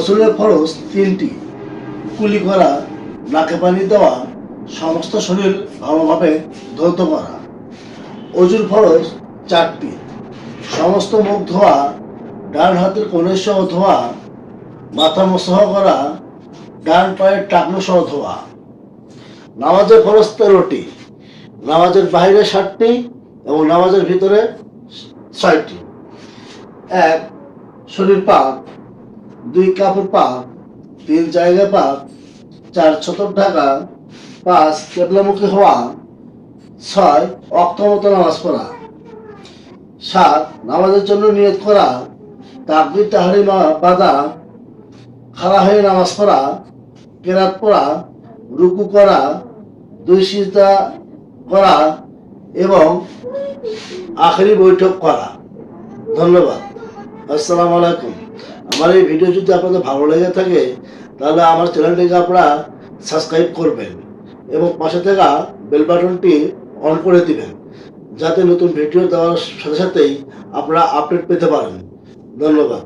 গোসলের ফরজ তিনটি: কুলি করা, নাকে পানি দেওয়া, সমস্ত শরীর ভালোভাবে ধৌত করা। অজুর ফরজ চারটি: সমস্ত মুখ ধোয়া, ডান হাতের কনুই সহ ধোয়া, মাথা মোছাহ করা, ডান পায়ের টাকনু সহ ধোয়া। নামাজের ফরজ 13টি: নামাজের বাইরে 7টি এবং নামাজের ভিতরে 6টি। 1. শরীর পাক, 2. কাপড় পাক, 3. জায়গা পাক, 4. ছতর ঢাকা, 5. কেবলামুখী হওয়া, 6. ওয়াক্ত নামাজ পড়া। 7. নামাজের জন্য নিয়ত করা, তাকবীর তাহরিমা বাঁধা, খাড়া হয়ে নামাজ পড়া, কেরাত পড়া, রুকু করা, 2 সিজদা করা এবং আখেরি বৈঠক করা। ধন্যবাদ। আসসালামু আলাইকুম। আমার এই ভিডিও যদি আপনাদের ভালো লেগে থাকে তাহলে আমার চ্যানেলটিকে আপনারা সাবস্ক্রাইব করবেন এবং পাশে থাকা বেল বাটনটি অন করে দিবেন, যাতে নতুন ভিডিও দেওয়ার সাথে সাথেই আপনারা আপডেট পেতে পারেন। ধন্যবাদ।